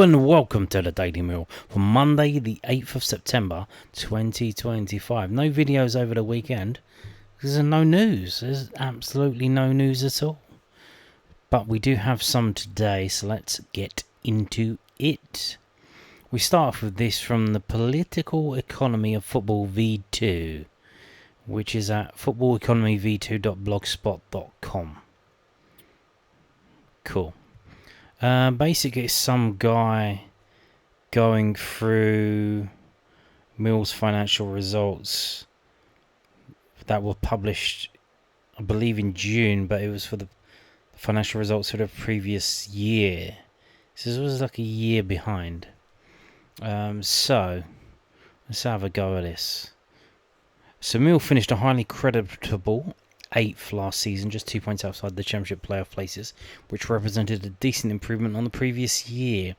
and welcome to the Daily Mill for Monday the 8th of September 2025. No videos over the weekend because there's no news. There's absolutely no news at all. But we do have some today, so let's get into it. We start off with this from the Political Economy of Football V2, which is at footballeconomyv2.blogspot.com. Cool. Basically, it's some guy going through Mill's financial results that were published, I believe, in June, but it was for the financial results for the previous year. So it was like a year behind. So let's have a go at this. So Mill finished a highly creditable 8th last season, just 2 points outside the Championship playoff places, which represented a decent improvement on the previous year.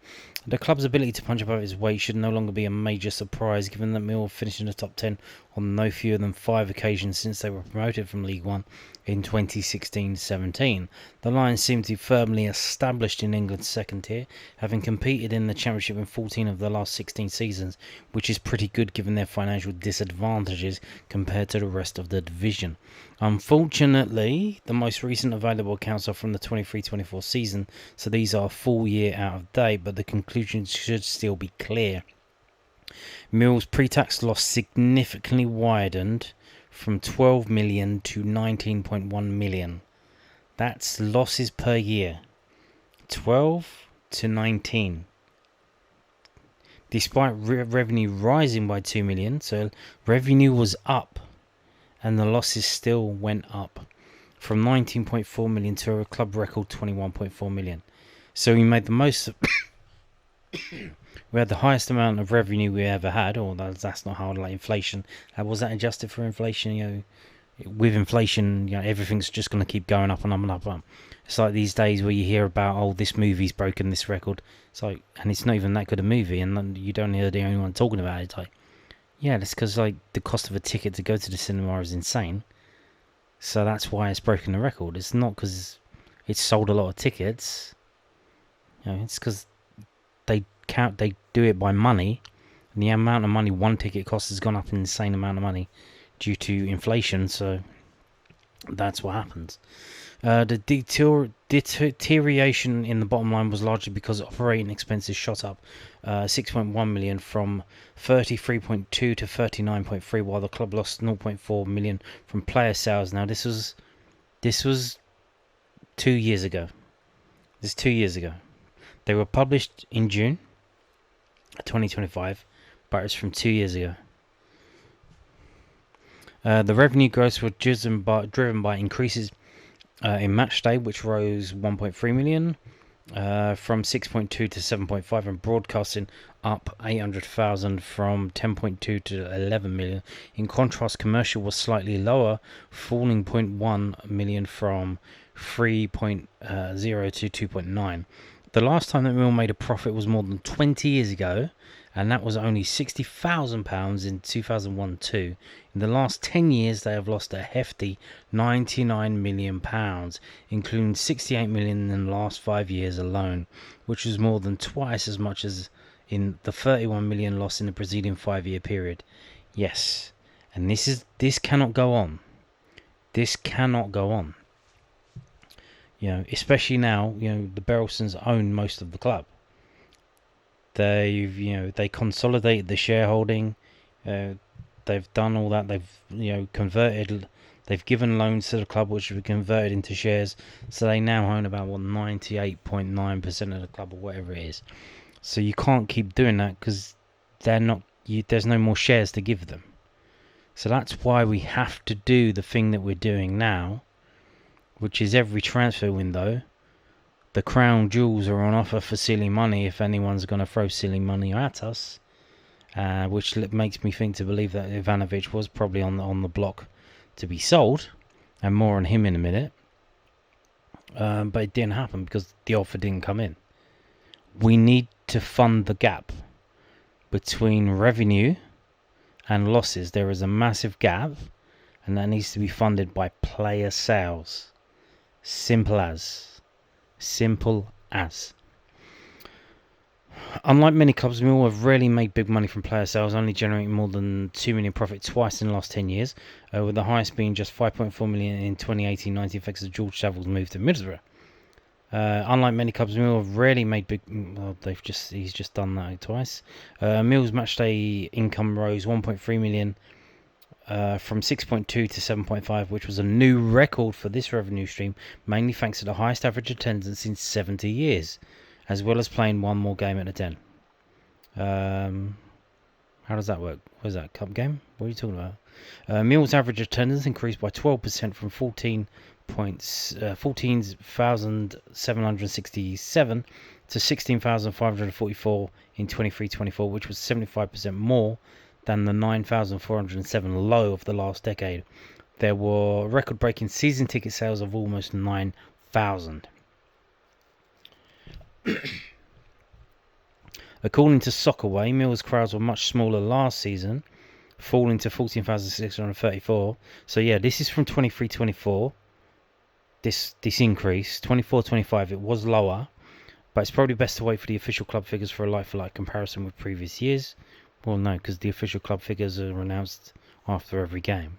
The club's ability to punch above its weight should no longer be a major surprise, given that Mill finished in the top 10 on no fewer than 5 occasions since they were promoted from League One in 2016-17. The Lions seem to be firmly established in England's second tier, having competed in the Championship in 14 of the last 16 seasons, which is pretty good given their financial disadvantages compared to the rest of the division. Unfortunately, the most recent available accounts are from the 23-24 season, so these are a full year out of date, but the conclusions should still be clear. Mill's pre-tax loss significantly widened from 12 million to 19.1 million. That's losses per year. 12 to 19. Despite revenue rising by 2 million, so revenue was up and the losses still went up from 19.4 million to a club record 21.4 million. So we made the most of we had the highest amount of revenue we ever had, or that's not how, like, inflation. Was that adjusted for inflation? You know, with inflation, you know, everything's just going to keep going up and up and up and up. It's like these days where you hear about, oh, this movie's broken this record. It's like, and it's not even that good a movie, and you don't hear the only one talking about it. It's like, yeah, that's because, like, the cost of a ticket to go to the cinema is insane. So that's why it's broken the record. It's not because it's sold a lot of tickets. You know, it's because they do it by money, and the amount of money one ticket costs has gone up an insane amount of money due to inflation. So that's what happens. The deterioration in the bottom line was largely because operating expenses shot up 6.1 million from 33.2 to 39.3, while the club lost 0.4 million from player sales. Now this was 2 years ago. This is 2 years ago. They were published in June 2025, but it's from 2 years ago. The revenue growth was driven by increases in match day, which rose 1.3 million from 6.2 to 7.5, and broadcasting up 800,000 from 10.2 to 11 million. In contrast, commercial was slightly lower, falling 0.1 million from 3.0 to 2.9. The last time that Mill made a profit was more than 20 years ago, and that was only £60,000 in 2001-2. In the last 10 years, they have lost a hefty £99 million, including £68 million in the last 5 years alone, which is more than twice as much as in the £31 million loss in the preceding 5-year period. Yes, and this cannot go on. This cannot go on. You know, especially now, you know, the Berelsons own most of the club. They consolidated the shareholding. They've done all that. They've, converted. They've given loans to the club, which have been converted into shares. So they now own about 98.9% of the club, or whatever it is. So you can't keep doing that because they're not. There's no more shares to give them. So that's why we have to do the thing that we're doing now, which is every transfer window, the crown jewels are on offer for silly money if anyone's going to throw silly money at us, which makes me think to believe that Ivanovic was probably on the block to be sold, and more on him in a minute. But it didn't happen because the offer didn't come in. We need to fund the gap between revenue and losses. There is a massive gap, and that needs to be funded by player sales. Simple as. Unlike many clubs, Millwall have rarely made big money from player sales, only generating more than 2 million profit twice in the last 10 years, with the highest being just 5.4 million in 2018-19 thanks to George Saville's move to Middlesbrough. Unlike many clubs, Millwall have rarely made big. Well, he's just done that twice. Mill's matchday income rose 1.3 million from 6.2 to 7.5, which was a new record for this revenue stream, mainly thanks to the highest average attendance in 70 years, as well as playing one more game at the 10. How does that work? What is that, cup game? What are you talking about? Mill's average attendance increased by 12% from 14,767 to 16,544 in 23-24, which was 75% more than the 9,407 low of the last decade. There were record-breaking season ticket sales of almost 9,000. According to Soccerway, Mill's crowds were much smaller last season, falling to 14,634. So yeah, this is from 23-24. This increase, 24-25, it was lower, but it's probably best to wait for the official club figures for a like-for-like comparison with previous years. Well, no, because the official club figures are announced after every game.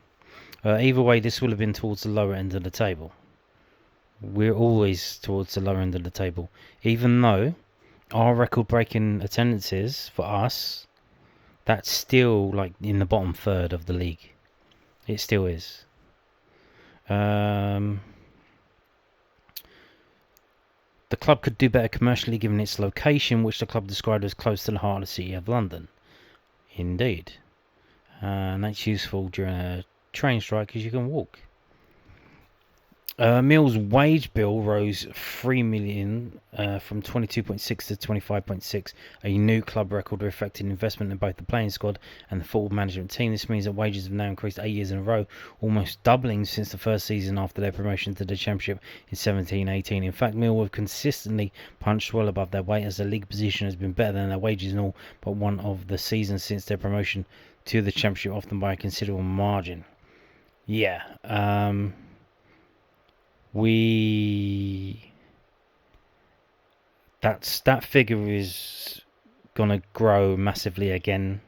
Either way, this will have been towards the lower end of the table. We're always towards the lower end of the table, even though our record-breaking attendances for us, that's still like in the bottom third of the league. It still is. The club could do better commercially given its location, which the club described as close to the heart of the city of London. Indeed. And that's useful during a train strike because you can walk. Mill's wage bill rose 3 million from 22.6 to 25.6, a new club record reflecting investment in both the playing squad and the football management team. This means that wages have now increased 8 years in a row, almost doubling since the first season after their promotion to the Championship in 17-18. In fact, Mill have consistently punched well above their weight, as the league position has been better than their wages in all but one of the seasons since their promotion to the Championship, often by a considerable margin. Yeah, that figure is gonna grow massively again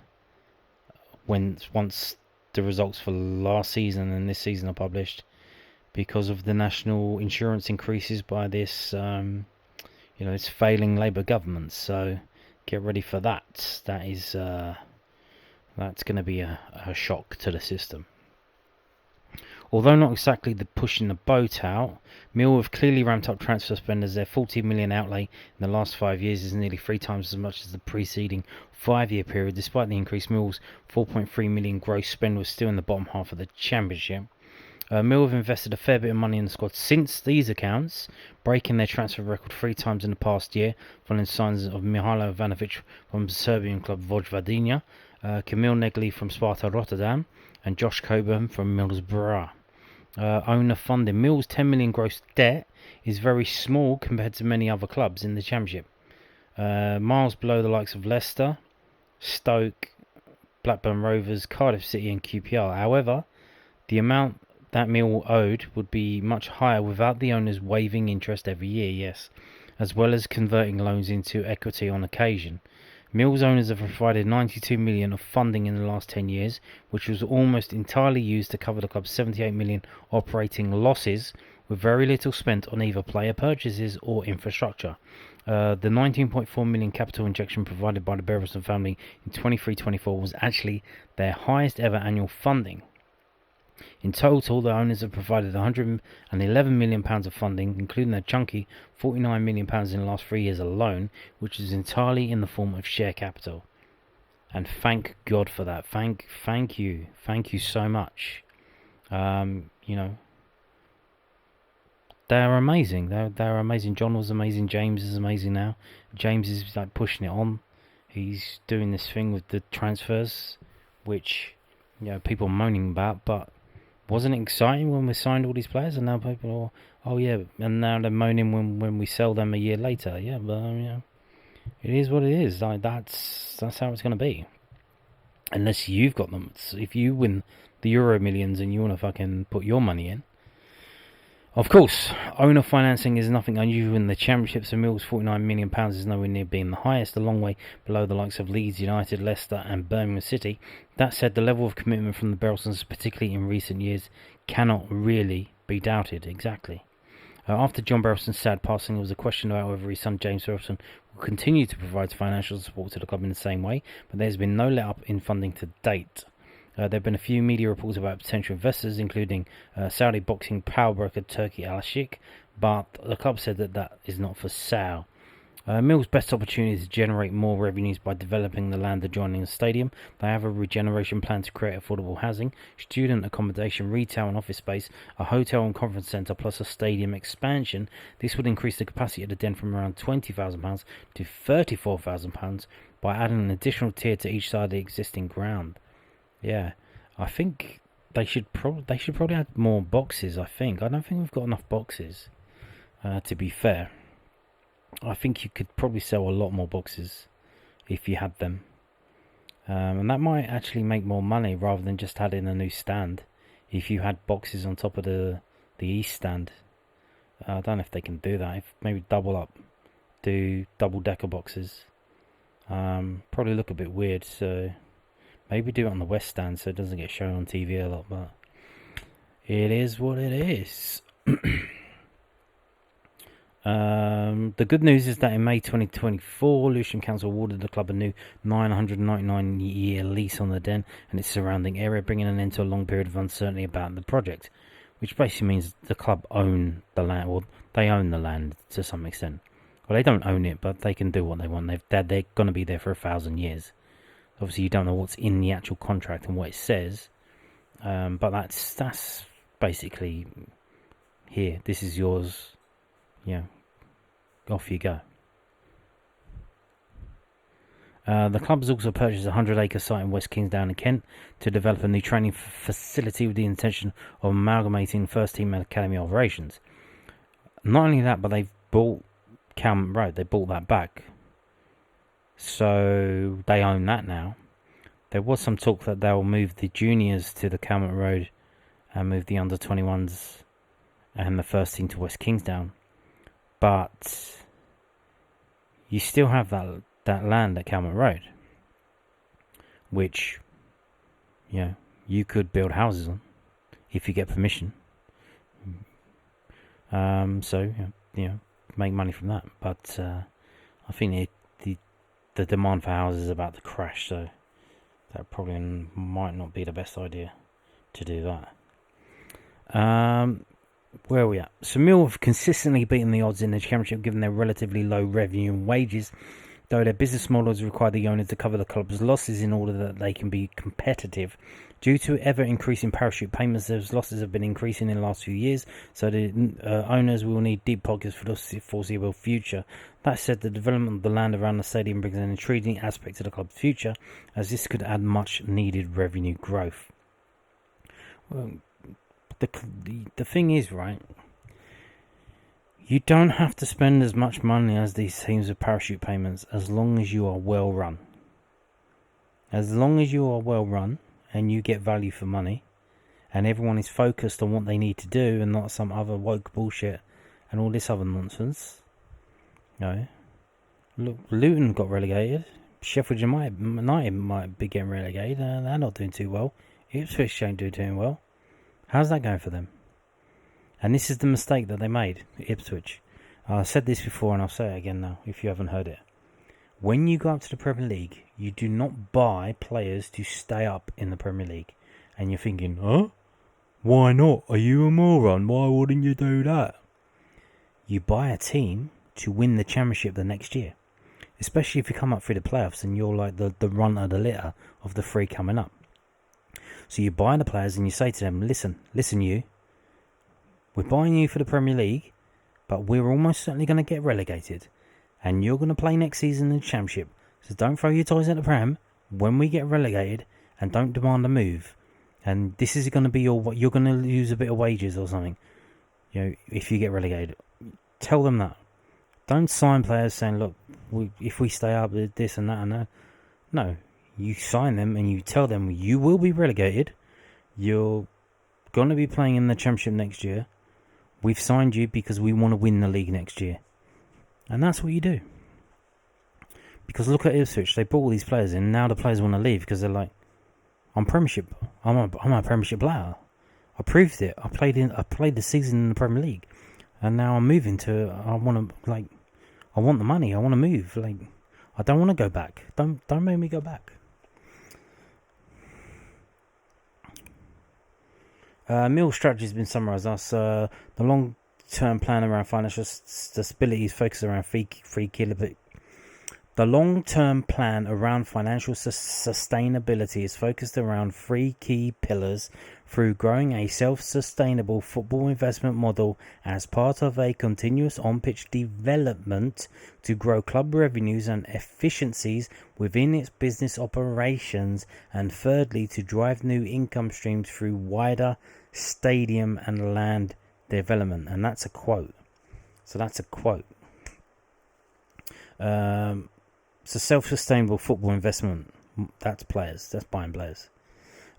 once the results for last season and this season are published, because of the national insurance increases by this this failing Labour government. So get ready for that. That's going to be a shock to the system. Although not exactly the pushing the boat out, Mill have clearly ramped up transfer spend, as their 14 million outlay in the last 5 years is nearly 3 times as much as the preceding 5-year period. Despite the increase, Mill's 4.3 million gross spend was still in the bottom half of the Championship. Mill have invested a fair bit of money in the squad since these accounts, breaking their transfer record 3 times in the past year, following signs of Mihailo Ivanovic from Serbian club Vojvodina, Kamil Negli from Sparta Rotterdam, and Josh Coburn from Middlesbrough. Owner funding. Mill's 10 million gross debt is very small compared to many other clubs in the Championship, miles below the likes of Leicester, Stoke, Blackburn Rovers, Cardiff City and QPR. However, the amount that Mill owed would be much higher without the owners waiving interest every year, yes, as well as converting loans into equity on occasion. Mill's owners have provided 92 million of funding in the last 10 years, which was almost entirely used to cover the club's 78 million operating losses, with very little spent on either player purchases or infrastructure. The 19.4 million capital injection provided by the Berenson family in 23-24 was actually their highest ever annual funding. In total, the owners have provided £111 million of funding, including a chunky £49 million in the last 3 years alone, which is entirely in the form of share capital. And thank God for that. Thank you so much. They're amazing. They're amazing. John was amazing. James is amazing now. James is like pushing it on. He's doing this thing with the transfers, which people are moaning about, but wasn't it exciting when we signed all these players? And now people are, and now they're moaning when we sell them a year later. Yeah, but it is what it is. Like that's how it's going to be. Unless you've got them. If you win the Euro Millions and you want to fucking put your money in, Of course, owner financing is nothing unusual in the Championship, so Millwall's £49 million is nowhere near being the highest, a long way below the likes of Leeds United, Leicester and Birmingham City. That said, the level of commitment from the Berelsons, particularly in recent years, cannot really be doubted. Exactly. After John Berelson's sad passing, there was a question about whether his son James Berelson will continue to provide financial support to the club in the same way, but there's been no let-up in funding to date. There have been a few media reports about potential investors, including Saudi boxing power broker Turki Al-Sheikh, but the club said that is not for sale. Mill's best opportunity is to generate more revenues by developing the land adjoining the stadium. They have a regeneration plan to create affordable housing, student accommodation, retail and office space, a hotel and conference centre, plus a stadium expansion. This would increase the capacity of the Den from around £20,000 to £34,000 by adding an additional tier to each side of the existing ground. Yeah, I think they should probably add more boxes. I don't think we've got enough boxes. To be fair, I think you could probably sell a lot more boxes if you had them, and that might actually make more money rather than just adding a new stand. If you had boxes on top of the east stand, I don't know if they can do that. If maybe do double decker boxes. Probably look a bit weird. So. Maybe do it on the west stand so it doesn't get shown on TV a lot, but it is what it is. The good news is that in May 2024, Lewisham Council awarded the club a new 999-year lease on the Den and its surrounding area, bringing an end to a long period of uncertainty about the project, which basically means the club own the land, or they own the land to some extent. Well, they don't own it, but they can do what they want. They're going to be there for 1,000 years. Obviously, you don't know what's in the actual contract and what it says, but that's basically here. This is yours. Yeah, off you go. The club has also purchased a 100-acre site in West Kingsdown in Kent to develop a new training facility with the intention of amalgamating first-team academy operations. Not only that, but they've bought Calmont Road. They bought that back. So they own that now. There was some talk that they'll move the juniors to the Calmont Road and move the under-21s and the first team to West Kingsdown. But you still have that land at Calmont Road, which you could build houses on if you get permission. So make money from that. But I think the demand for houses is about to crash, so that probably might not be the best idea to do that. Where are we at? So Mill have consistently beaten the odds in the Championship given their relatively low revenue and wages, though their business models require the owner to cover the club's losses in order that they can be competitive. Due to ever-increasing parachute payments, those losses have been increasing in the last few years, so the owners will need deep pockets for the foreseeable future. That said, the development of the land around the stadium brings an intriguing aspect to the club's future, as this could add much-needed revenue growth. Well, the thing is, right, you don't have to spend as much money as these teams with parachute payments as long as you are well run. As long as you are well run and you get value for money and everyone is focused on what they need to do and not some other woke bullshit and all this other nonsense. Look, Luton got relegated. Sheffield United might be getting relegated. They're not doing too well. Ipswich ain't doing well. How's that going for them? And this is the mistake that they made, Ipswich. I said this before and I'll say it again now if you haven't heard it. When you go up to the Premier League, you do not buy players to stay up in the Premier League. And you're thinking, huh? Why not? Are you a moron? Why wouldn't you do that? You buy a team to win the Championship the next year. Especially if you come up through the playoffs and you're like the run of the litter of the three coming up. So you buy the players and you say to them, listen you, we're buying you for the Premier League, but we're almost certainly going to get relegated. And you're going to play next season in the Championship. So don't throw your toys at the pram when we get relegated and don't demand a move. And this is going to be you're going to lose a bit of wages or something. If you get relegated. Tell them that. Don't sign players saying, look, if we stay up, this and that and that. No. You sign them and you tell them you will be relegated. You're going to be playing in the Championship next year. We've signed you because we want to win the league next year. And that's what you do. Because look at Ipswich, they brought all these players in, and now the players want to leave because they're like, I'm a Premiership player. I proved it. I played the season in the Premier League, and now I'm moving to. I want the money. I want to move. I don't want to go back. Don't make me go back. Mill's strategy has been summarised. The long-term plan around financial stability is focused around The long-term plan around financial sustainability is focused around 3 key pillars through growing a self-sustainable football investment model as part of a continuous on-pitch development to grow club revenues and efficiencies within its business operations, and thirdly, to drive new income streams through wider stadium and land development. And that's a quote. So that's a quote. It's a self-sustainable football investment. That's players. That's buying players.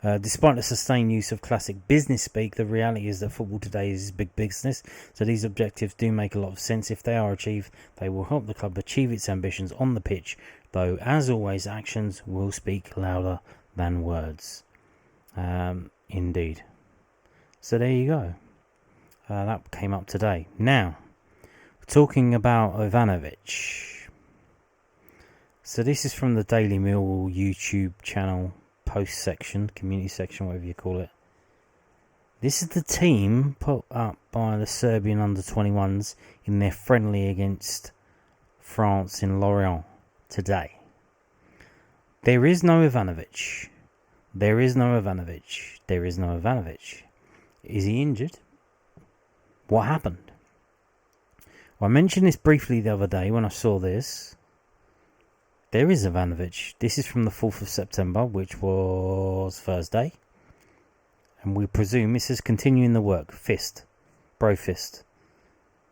Despite the sustained use of classic business speak, the reality is that football today is big business. So these objectives do make a lot of sense. If they are achieved, they will help the club achieve its ambitions on the pitch. Though, as always, actions will speak louder than words. Indeed. So there you go. That came up today. Now, talking about Ivanovic. So this is from the Daily Millwall YouTube channel post section, community section, whatever you call it. This is the team put up by the Serbian U21s in their friendly against France in Lorient today. There is no Ivanovic. There is no Ivanovic. There is no Ivanovic. Is he injured? What happened? Well, I mentioned this briefly the other day when I saw this. There is Ivanovic. This is from the 4th of September, which was Thursday. And we presume this is continuing the work. Bro fist.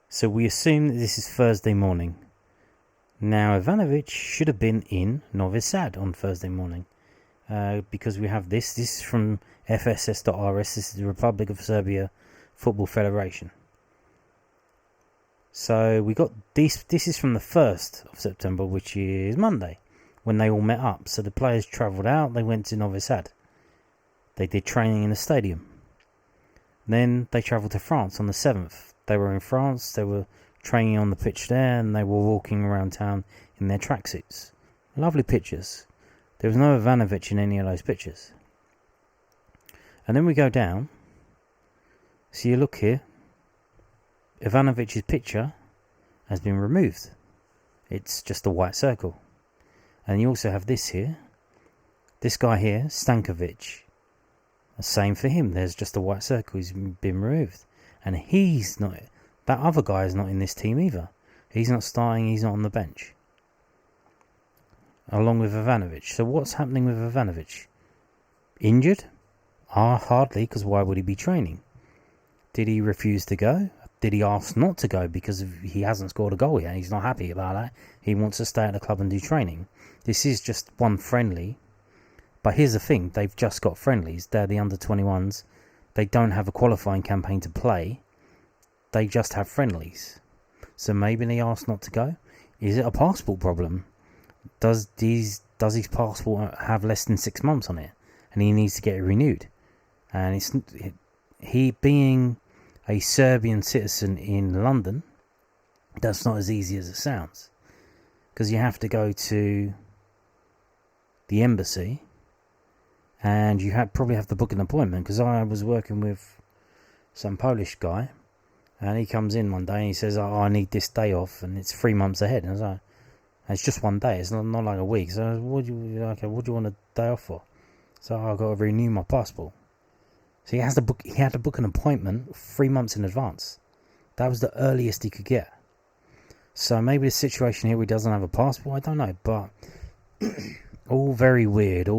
So we assume that this is Thursday morning. Now, Ivanovic should have been in Novi Sad on Thursday morning. Because we have this. This is from FSS.rs. This is the Republic of Serbia Football Federation. So we got this. This is from the 1st of September, which is Monday, when they all met up. So the players travelled out. They went to Novi Sad. They did training in the stadium. Then they travelled to France on the 7th. They were in France. They were training on the pitch there, and they were walking around town in their tracksuits. Lovely pictures. There was no Ivanovic in any of those pictures. And then we go down. So you look here. Ivanovic's picture has been removed. It's just a white circle. And you also have this here. This guy here, Stankovic. The same for him. There's just a white circle. He's been removed. And he's not... That other guy is not in this team either. He's not starting. He's not on the bench. Along with Ivanovic. So what's happening with Ivanovic? Injured? Hardly, because why would he be training? Did he refuse to go? Did he ask not to go because he hasn't scored a goal yet? He's not happy about that. He wants to stay at the club and do training. This is just one friendly. But here's the thing. They've just got friendlies. They're the under-21s. They don't have a qualifying campaign to play. They just have friendlies. So maybe they asked not to go. Is it a passport problem? Does his passport have less than 6 months on it? And he needs to get it renewed. And he being a Serbian citizen in London, that's not as easy as it sounds. Because you have to go to the embassy and you probably have to book an appointment. Because I was working with some Polish guy and he comes in one day and he says, I need this day off, and it's 3 months ahead. And I was like, it's just one day, it's not like a week. So what do you want a day off for? So I've got to renew my passport. So he had to book an appointment 3 months in advance. That was the earliest he could get. So maybe the situation here where he doesn't have a passport, I don't know. But all very weird.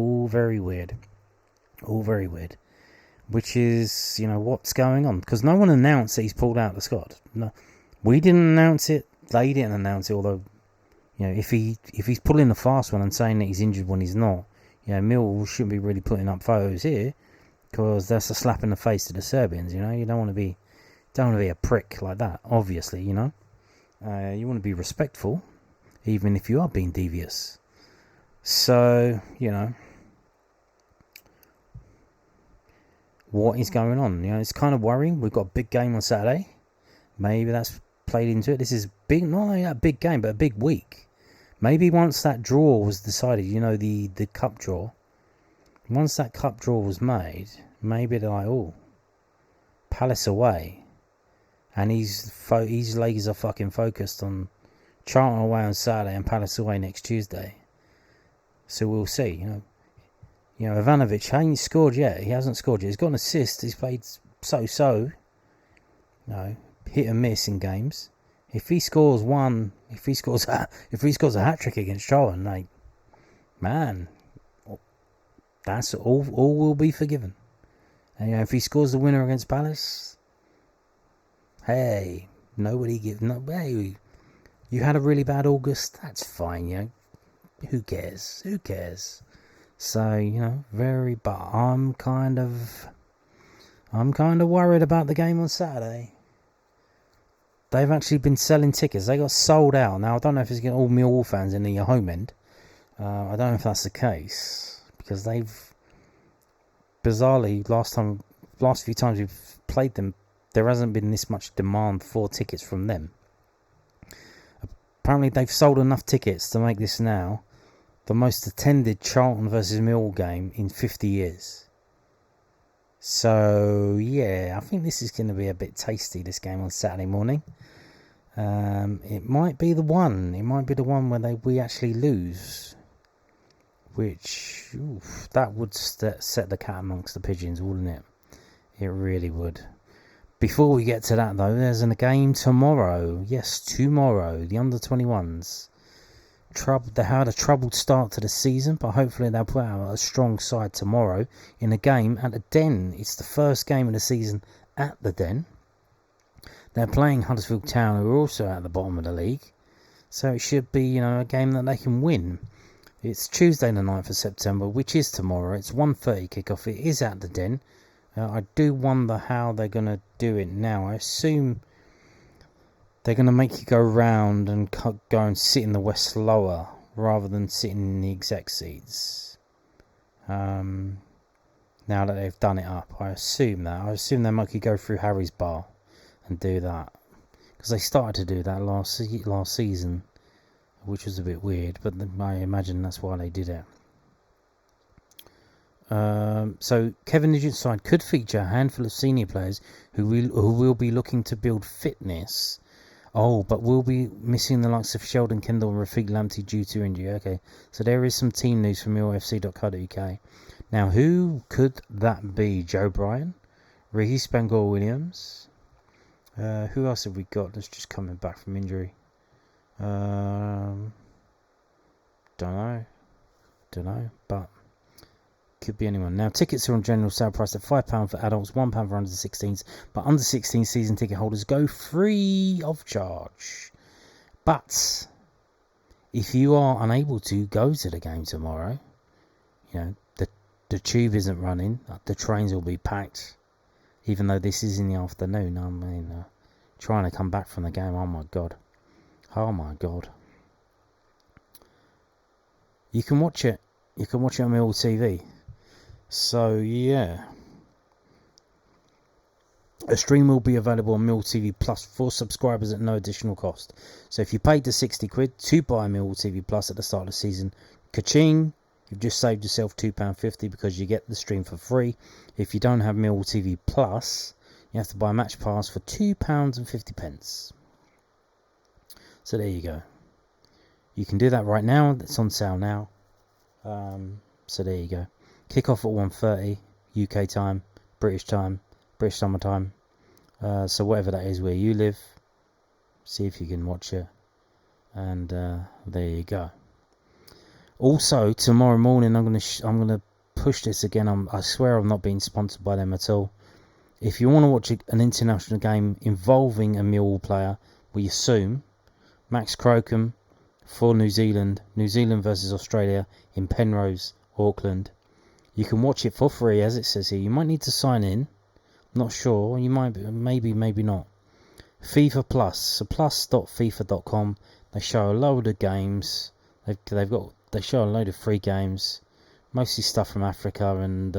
Which is, what's going on? Because no one announced that he's pulled out of the squad. No, we didn't announce it. They didn't announce it. Although, if he's pulling the fast one and saying that he's injured when he's not, Millwall shouldn't be really putting up photos here, because that's a slap in the face to the Serbians. You don't want to be Don't want to be a prick like that, obviously, you know. You want to be respectful, even if you are being devious. So, you know, what is going on? You know, it's kind of worrying. We've got a big game on Saturday. Maybe that's played into it. This is big, not only a big game, but a big week. Maybe once that draw was decided, you know, the cup draw. Once that cup draw was made, maybe they're like, oh, Palace away. And his legs are fucking focused on Charlton away on Saturday and Palace away next Tuesday. So we'll see. You know, Ivanovic hasn't scored yet. He hasn't scored yet. He's got an assist. He's played so. You know, hit and miss in games. If he scores a hat trick against Charlton, like, man, that's all will be forgiven. And you know, if he scores the winner against Palace, hey, hey, you had a really bad August, that's fine, you know. Who cares? So, you know, but I'm kind of worried about the game on Saturday. They've actually been selling tickets. They got sold out. Now, I don't know if it's getting all Millwall fans in the home end. I don't know if that's the case, because they've bizarrely last few times we've played them, there hasn't been this much demand for tickets from them. Apparently they've sold enough tickets to make this now the most attended Charlton versus Millwall game in 50 years. So yeah, I think this is going to be a bit tasty, this game on Saturday morning. It might be the one. It might be the one where we actually lose. Which, that would set the cat amongst the pigeons, wouldn't it? It really would. Before we get to that, though, there's a game tomorrow. Yes, tomorrow. The under-21s. They had a troubled start to the season, but hopefully they'll put out a strong side tomorrow in a game at the Den. It's the first game of the season at the Den. They're playing Huddersfield Town, who are also at the bottom of the league. So it should be, you know, a game that they can win. It's Tuesday the 9th of September, which is tomorrow. It's 1:30 kickoff. It is at the Den. I do wonder how they're going to do it now. I assume they're going to make you go round and go and sit in the West Lower rather than sitting in the exec seats. Now that they've done it up, I assume they make you go through Harry's Bar and do that, because they started to do that last season, which was a bit weird, but I imagine that's why they did it. So Kevin Nugent's side could feature a handful of senior players who will be looking to build fitness. But will be missing the likes of Sheldon Kendall and Rafiq Lamptey due to injury. Okay, so there is some team news from millfc.co.uk. Now, who could that be? Joe Bryan, Ricky Spangor-Williams. Who else have we got that's just coming back from injury? Don't know, but could be anyone. Now, tickets are on general sale price at £5 for adults, £1 for under 16s, but under 16 season ticket holders go free of charge. But if you are unable to go to the game tomorrow, you know, the tube isn't running, the trains will be packed, even though this is in the afternoon. I mean, trying to come back from the game, oh my god. You can watch it on Millwall TV. So yeah, a stream will be available on Millwall TV Plus for subscribers at no additional cost. So if you paid the £60 to buy Millwall TV Plus at the start of the season, ka-ching, you've just saved yourself £2.50 because you get the stream for free. If you don't have Millwall TV Plus, you have to buy a match pass for £2.50. So there you go. You can do that right now. It's on sale now. So there you go. Kick off at 1:30 UK time, British summer time. So whatever that is where you live, see if you can watch it. And there you go. Also, tomorrow morning I'm gonna push this again. I swear I'm not being sponsored by them at all. If you want to watch an international game involving a Millwall player, we assume Max Crocombe for New Zealand versus Australia in Penrose, Auckland. You can watch it for free, as it says here. You might need to sign in, Not sure. You might be, maybe not. FIFA Plus. So plus.fifa.com. They show a load of games. They show a load of free games, mostly stuff from Africa and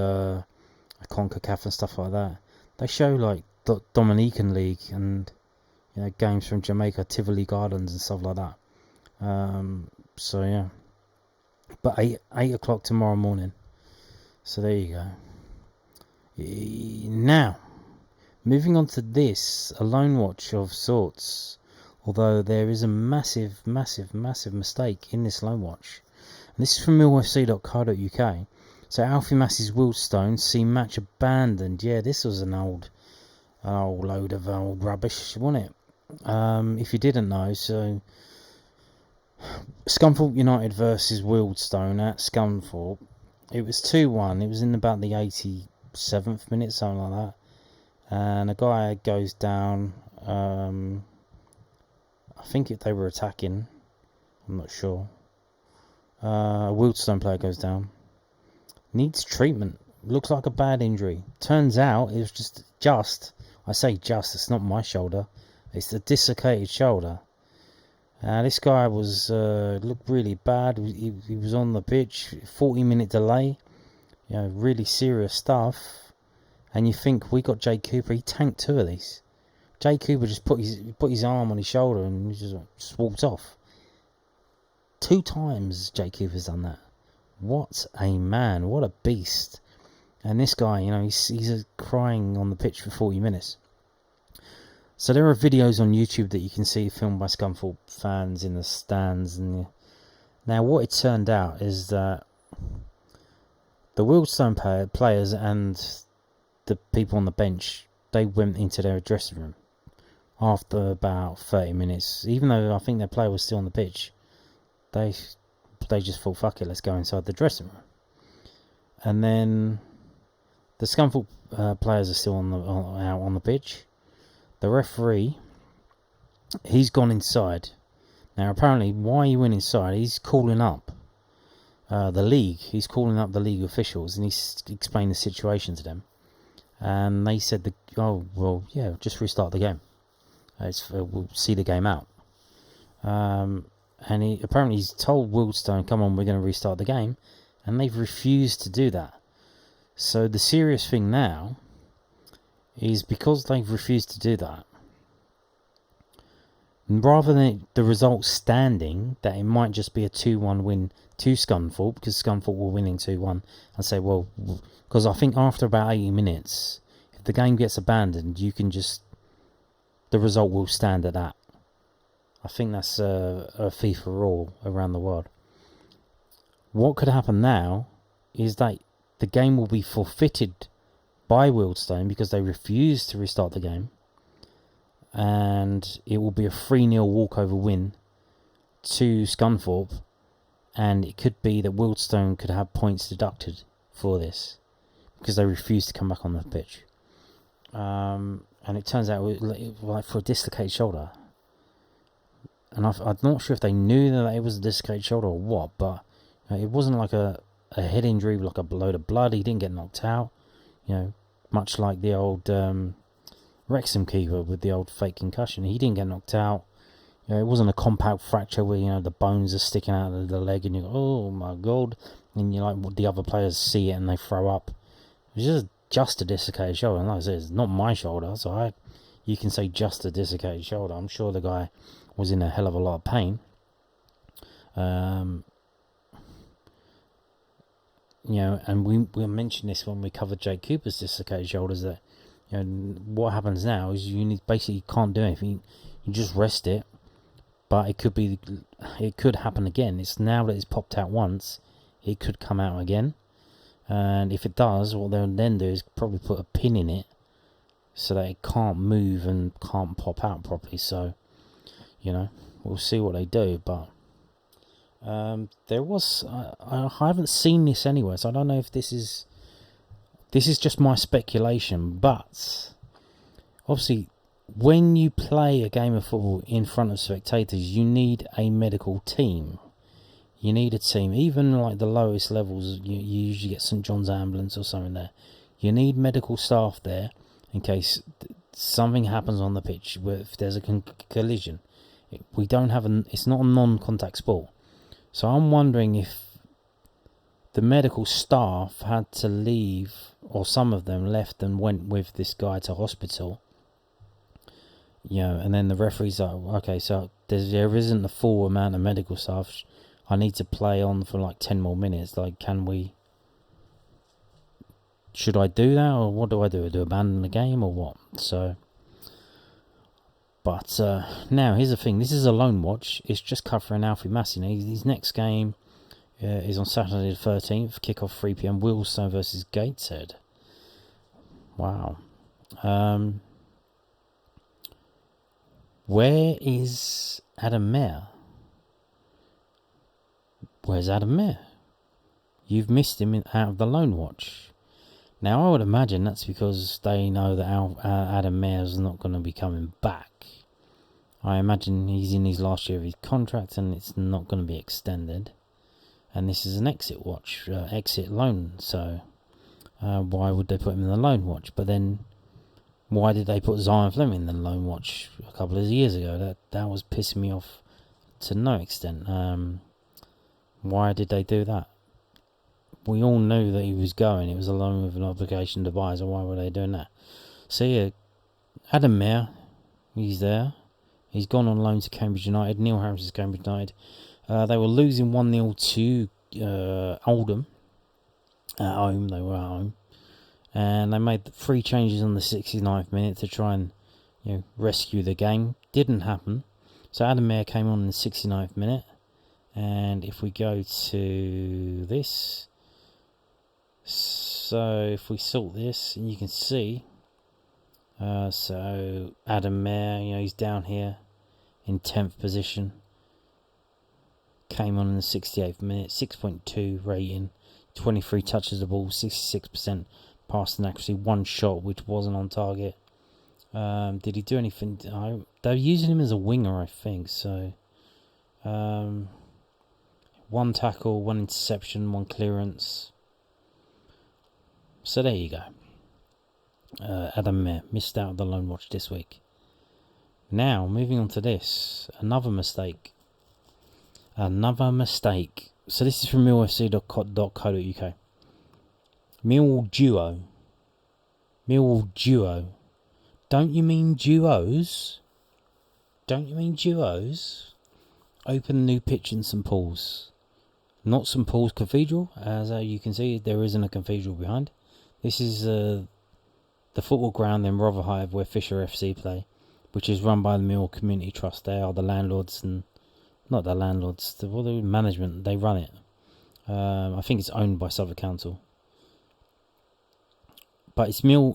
CONCACAF and stuff like that. They show like Dominican League and games from Jamaica, Tivoli Gardens and stuff like that. So yeah, but 8 o'clock tomorrow morning. So there you go. Now, moving on to this, a Loanwatch of sorts. Although there is a massive mistake in this Loanwatch. And this is from millwfc.co.uk. So Alfie Massey's Wildstone see match abandoned. Yeah, this was an old load of old rubbish, wasn't it? If you didn't know, so Scunthorpe United versus Wildstone at Scunthorpe. It was 2-1. It was in about the 87th minute, something like that. And a guy goes down. I think they were attacking. I'm not sure. A Wildstone player goes down. Needs treatment. Looks like a bad injury. Turns out it was just. I say just. It's not my shoulder. It's the dislocated shoulder. This guy was looked really bad. He was on the pitch. 40-minute delay. Really serious stuff. And you think, we got Jay Cooper. He tanked 2 of these. Jay Cooper just put his arm on his shoulder and he just walked off. 2 times Jay Cooper's done that. What a man. What a beast. And this guy, he's crying on the pitch for 40 minutes. So there are videos on YouTube that you can see filmed by Scunthorpe fans in the stands. Now what it turned out is that the Wildstone players and the people on the bench, they went into their dressing room after about 30 minutes. Even though I think their player was still on the pitch, they just thought, fuck it, let's go inside the dressing room. And then the Scunthorpe players are still out on the pitch. The referee, he's gone inside. Now apparently, why he went inside, he's calling up the league. He's calling up the league officials and he's explained the situation to them. And they said, just restart the game. We'll see the game out. And he's told Wildstone, come on, we're going to restart the game. And they've refused to do that. So the serious thing now is, because they've refused to do that, rather than the result standing, that it might just be a 2-1 win to Scunthorpe, because Scunthorpe were winning 2-1, and say, well, because I think after about 80 minutes, if the game gets abandoned, the result will stand at that. I think that's a FIFA rule around the world. What could happen now is that the game will be forfeited by Wildstone because they refuse to restart the game, and it will be a 3-0 walkover win to Scunthorpe, and it could be that Wildstone could have points deducted for this because they refuse to come back on the pitch. And it turns out, like, for a dislocated shoulder, and I'm not sure if they knew that it was a dislocated shoulder or what, but it wasn't like a head injury, like a load of blood. He didn't get knocked out, much like the old Wrexham keeper with the old fake concussion. He didn't get knocked out. It wasn't a compact fracture where the bones are sticking out of the leg and you go, oh my god, and the other players see it and they throw up. It was just a dislocated shoulder. And like I said, it's not my shoulder, so you can say just a dislocated shoulder. I'm sure the guy was in a hell of a lot of pain. And we mentioned this when we covered Jay Cooper's dislocated shoulders, that what happens now is you basically can't do anything. You just rest it, but it could happen again. It's now that it's popped out once, it could come out again. And if it does, what they'll then do is probably put a pin in it so that it can't move and can't pop out properly. So, we'll see what they do. But there was, I haven't seen this anywhere, so I don't know if this is just my speculation. But obviously, when you play a game of football in front of spectators, you need a medical team. You need a team. Even like the lowest levels, you usually get St John's ambulance or something there. You need medical staff there, in case something happens on the pitch, if there's a collision. We don't have it's not a non-contact sport. So I'm wondering if the medical staff had to leave, or some of them left and went with this guy to hospital. And then the referee's like, okay, so there isn't the full amount of medical staff. I need to play on for like 10 more minutes. Like, should I do that, or what do? Do I abandon the game, or what? So, but now here's the thing. This is a loan watch. It's just covering Alfie Massey. His next game is on Saturday the 13th. Kickoff 3 p.m. Wilson versus Gateshead. Wow. Where is Adam Mayer? Where's Adam Mayer? You've missed him out of the loan watch. Now, I would imagine that's because they know that Adam Mayer's not going to be coming back. I imagine he's in his last year of his contract and it's not going to be extended. And this is an exit watch, exit loan. So, why would they put him in the loan watch? But then, why did they put Zion Fleming in the loan watch a couple of years ago? That was pissing me off to no extent. Why did they do that? We all knew that he was going. It was a loan with an obligation to buy, so why were they doing that? So yeah, Adam Mayer, he's there. He's gone on loan to Cambridge United. Neil Harris is Cambridge United. They were losing 1-0 to Oldham. At home, they were at home. And they made 3 changes on the 69th minute to try and rescue the game. Didn't happen. So Adam Mayer came on in the 69th minute. And if we go to this... So if we sort this, and you can see, so Adam Mayer, he's down here in 10th position. Came on in the 68th minute, 6.2 rating, 23 touches the ball, 66% passing accuracy, 1 shot which wasn't on target. Did he do anything? They're using him as a winger, I think. So, 1 tackle, 1 interception, 1 clearance. So there you go. Adam Mayer missed out of the loan watch this week. Now, moving on to this. Another mistake. So this is from millfc.co.uk. Millwall Duo. Don't you mean duos? Open new pitch in St Pauls. Not St Paul's Cathedral, as you can see, there isn't a cathedral behind. This is the football ground in Rotherhithe where Fisher FC play, which is run by the Millwall Community Trust. They are the landlords, and not the landlords, the management. They run it. I think it's owned by Suffolk Council. But it's Mill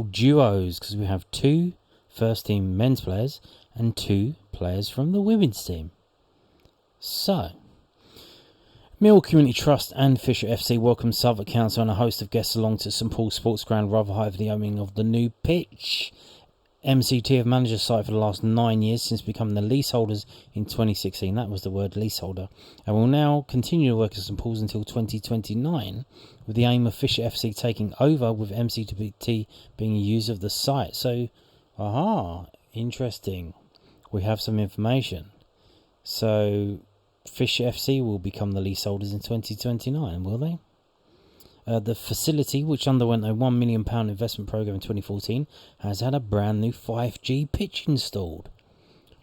duos, because we have 2 first team men's players and 2 players from the women's team. So, Millwall Community Trust and Fisher FC welcome Suffolk Council and a host of guests along to St Paul's Sports Ground, Rotherhithe, for the opening of the new pitch. MCT have managed the site for the last 9 years since becoming the leaseholders in 2016. That was the word, leaseholder. And will now continue to work at St Paul's until 2029, with the aim of Fisher FC taking over, with MCT being a user of the site. So, interesting. We have some information. So, Fisher FC will become the leaseholders in 2029, will they? The facility, which underwent a £1 million investment programme in 2014, has had a brand new 5G pitch installed.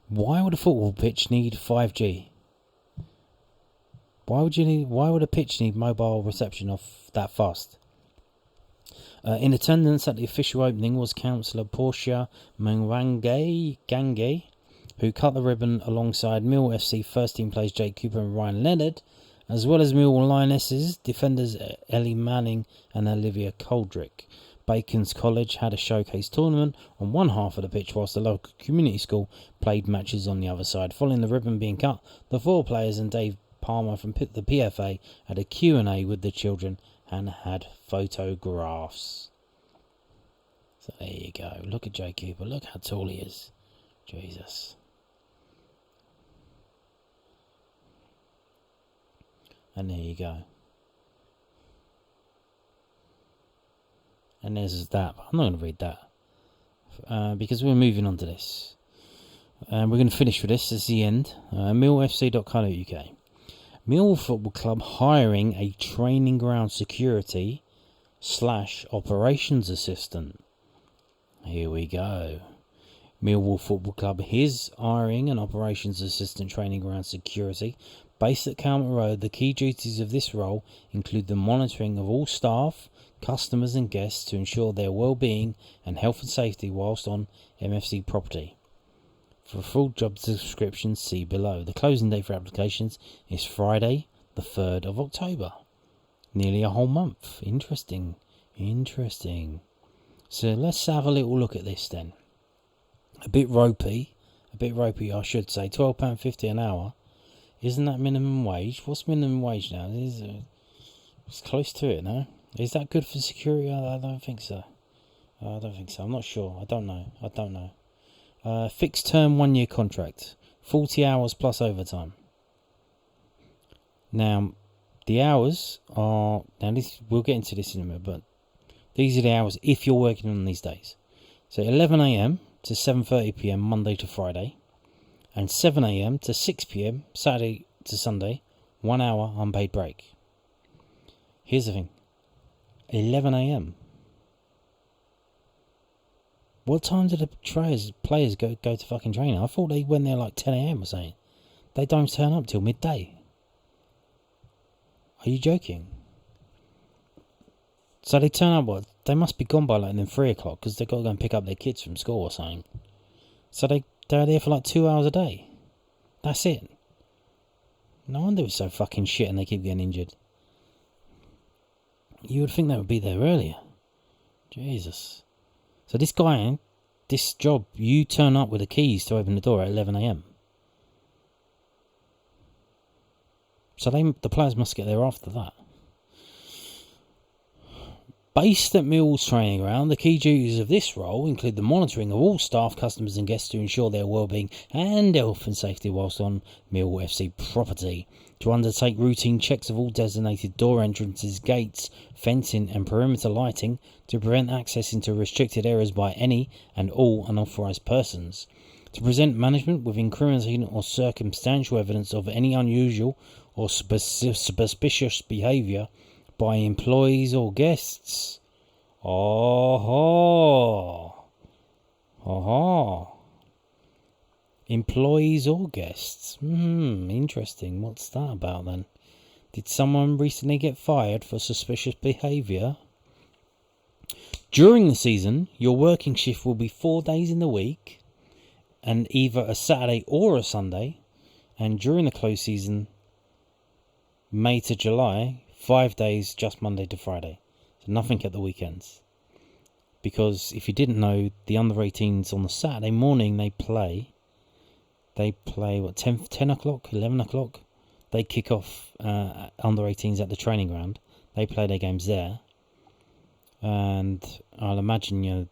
Why would a football pitch need 5G? Why would a pitch need mobile reception off that fast? In attendance at the official opening was Councillor Portia Mwangange, who cut the ribbon alongside Millwall FC first team players Jake Cooper and Ryan Leonard, as well as Millwall Lionesses defenders Ellie Manning and Olivia Coldrick. Bacon's College had a showcase tournament on one half of the pitch, whilst the local community school played matches on the other side. Following the ribbon being cut, the 4 players and Dave Palmer from the PFA had a Q&A with the children and had photographs. So there you go. Look at Jake Cooper. Look how tall he is. Jesus. And there you go. And there's that. I'm not going to read that. because we're moving on to this. And we're going to finish with this as the end. millfc.co.uk. Millwall Football Club hiring a training ground security / operations assistant. Here we go. Millwall Football Club is hiring an operations assistant training ground security based at Calmont Road. The key duties of this role include the monitoring of all staff, customers and guests to ensure their well-being and health and safety whilst on MFC property. For a full job description, see below. The closing date for applications is Friday, the 3rd of October. Nearly a whole month. Interesting. So let's have a little look at this then. A bit ropey, I should say. £12.50 an hour. Isn't that minimum wage? What's minimum wage now? It's close to it, no? Is that good for security? I don't think so. I'm not sure. I don't know. Fixed term 1 year contract. 40 hours plus overtime. Now, the hours are... we'll get into this in a minute, but these are the hours if you're working on these days. So 11 a.m. to 7:30 p.m. Monday to Friday. And 7 a.m. to 6 p.m. Saturday to Sunday. 1 hour unpaid break. Here's the thing. 11 a.m. What time do the players go to fucking training? I thought they went there like 10 a.m. or something. They don't turn up till midday. Are you joking? So they turn up, what? They must be gone by like then 3 o'clock because they've got to go and pick up their kids from school or something. So they're there for like 2 hours a day. That's it. No wonder it's so fucking shit and they keep getting injured. You would think they would be there earlier. Jesus. So this guy, this job, you turn up with the keys to open the door at 11 a.m. So the players must get there after that. Based at Millwall's training ground, the key duties of this role include the monitoring of all staff, customers and guests to ensure their well-being and health and safety whilst on Millwall FC property, to undertake routine checks of all designated door entrances, gates, fencing and perimeter lighting to prevent access into restricted areas by any and all unauthorised persons, to present management with incriminating or circumstantial evidence of any unusual or suspicious behaviour by employees or guests. Employees or guests. Interesting. What's that about then? Did someone recently get fired for suspicious behaviour? During the season, your working shift will be 4 days in the week and either a Saturday or a Sunday. And during the close season, May to July, 5 days, just Monday to Friday. So nothing at the weekends. Because if you didn't know, the under 18s on the Saturday morning they play what, 10 o'clock, 11 o'clock? They kick off under 18s at the training ground. They play their games there. And I'll imagine,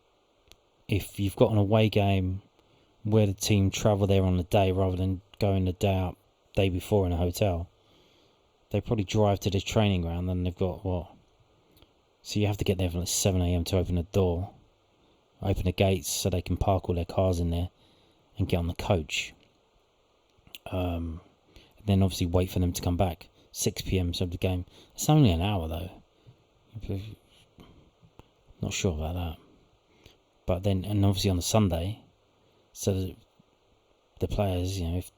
if you've got an away game where the team travel there on the day rather than going the day before in a hotel, they probably drive to this training ground and they've got, so you have to get there from like 7 a.m. to open the door, open the gates so they can park all their cars in there and get on the coach. Then obviously wait for them to come back. 6 p.m. so the game. It's only an hour though. Not sure about that. But then, and obviously on a Sunday, so the players, if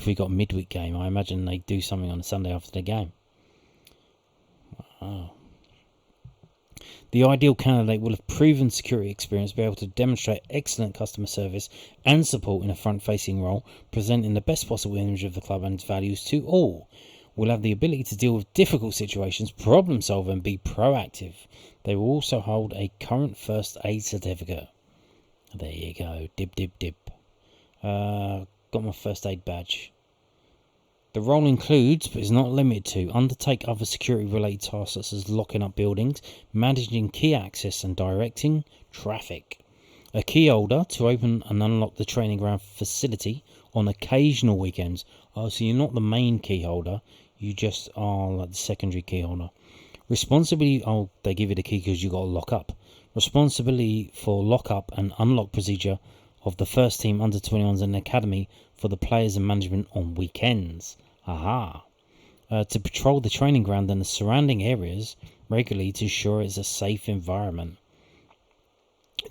we got a midweek game, I imagine they do something on a Sunday after the game. Wow. The ideal candidate will have proven security experience, be able to demonstrate excellent customer service and support in a front-facing role, presenting the best possible image of the club and its values to all. Will have the ability to deal with difficult situations, problem solve and be proactive. They will also hold a current first aid certificate. There you go. Dib. Got my first aid badge. The role includes, but is not limited to, undertake other security-related tasks such as locking up buildings, managing key access and directing traffic. A key holder to open and unlock the training ground facility on occasional weekends. So you're not the main key holder, you just are like the secondary key holder. Responsibility, they give you the key because you got to lock up. Responsibility for lock-up and unlock procedure of the first team under 21s and academy for the players and management on weekends. Aha. To patrol the training ground and the surrounding areas regularly to ensure it's a safe environment.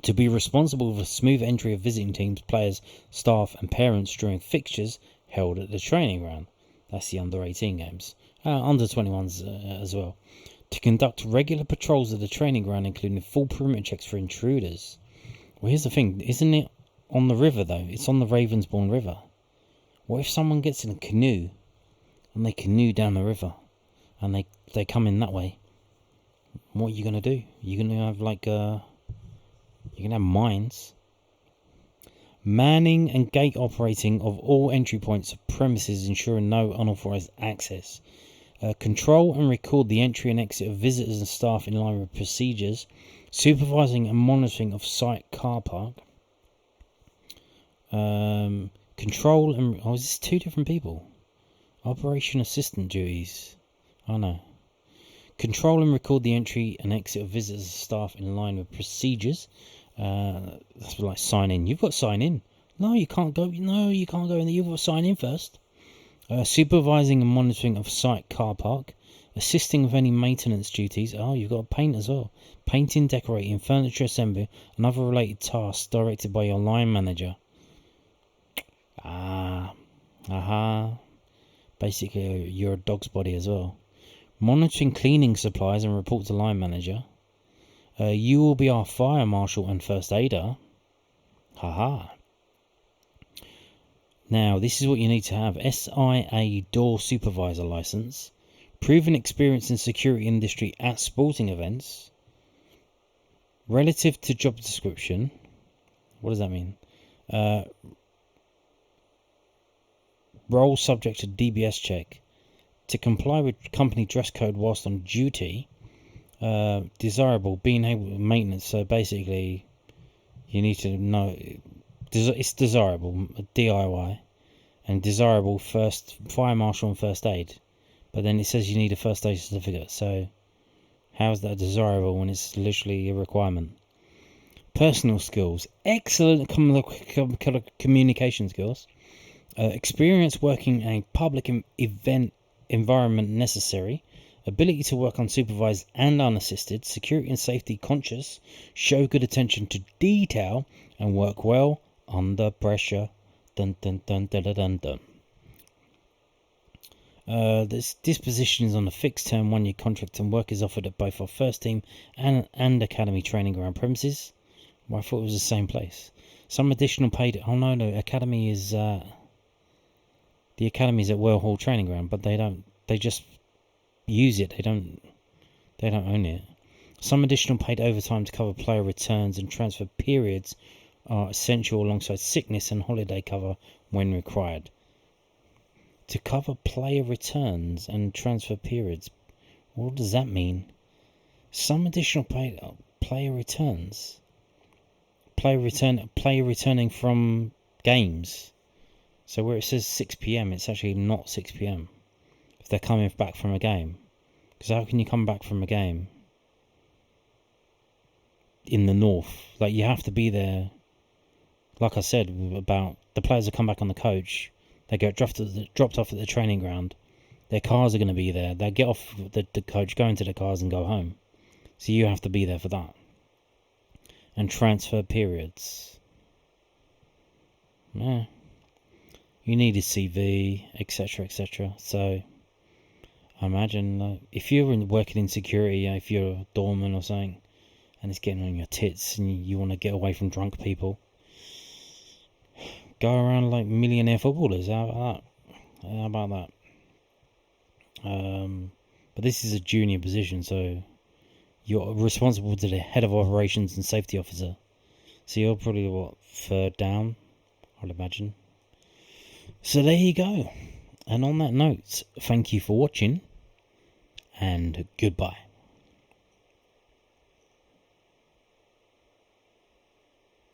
To be responsible for smooth entry of visiting teams, players, staff and parents during fixtures held at the training ground. That's the under 18 games. Under 21s as well. To conduct regular patrols of the training ground, including full perimeter checks for intruders. Well, here's the thing. Isn't it on the river, though? It's on the Ravensbourne River. What if someone gets in a canoe and they canoe down the river and they come in that way? What are you going to do? You're going to have you're going to have mines. Manning and gate operating of all entry points of premises, ensuring no unauthorized access. Control and record the entry and exit of visitors and staff in line with procedures. Supervising and monitoring of site car park. Control and... Oh, is this two different people? Operation assistant duties. Oh, no. Control and record the entry and exit of visitors and staff in line with procedures. That's like sign in. You've got to sign in. No, you can't go. No, you can't go in there. You've got to sign in first. Supervising and monitoring of site car park. Assisting with any maintenance duties. Oh, you've got to paint as well. Painting, decorating, furniture assembly, and other related tasks directed by your line manager. Basically, you're a dog's body as well. Monitoring cleaning supplies and report to line manager. You will be our fire marshal and first aider. Now, this is what you need to have. SIA door supervisor license. Proven experience in security industry at sporting events. Relative to job description. What does that mean? Role subject to DBS check. To comply with company dress code whilst on duty. Desirable, being able to maintenance. So basically, you need to know it's desirable, DIY, and desirable first fire marshal and first aid. But then it says you need a first aid certificate. So how is that desirable when it's literally a requirement? Personal skills, excellent communication skills. Experience working in a public event environment necessary. Ability to work unsupervised and unassisted. Security and safety conscious. Show good attention to detail and work well under pressure. Dun dun dun dun dun dun. This position is on a fixed term 1 year contract, and work is offered at both our first team and academy training ground premises. Well, I thought it was the same place. Some additional paid. Oh no, academy is the academy's at Well Hall training ground, but they don't. They just use it. They don't own it. Some additional paid overtime to cover player returns and transfer periods are essential alongside sickness and holiday cover when required. To cover player returns and transfer periods, what does that mean? Some additional paid player returns. Player returning from games. So where it says 6 p.m, it's actually not 6 p.m. if they're coming back from a game. Because how can you come back from a game in the north? Like, you have to be there. Like I said about the players that come back on the coach, they get dropped off at the training ground. Their cars are going to be there. They get off the coach, go into the cars and go home. So you have to be there for that. And transfer periods. Yeah. You need a CV, etc., etc. So I imagine if you're working in security, if you're a doorman or something, and it's getting on your tits and you want to get away from drunk people, go around like millionaire footballers. How about that? But this is a junior position, so you're responsible to the head of operations and safety officer. So you're probably third down, I'd imagine. So there you go. And on that note, thank you for watching, and goodbye.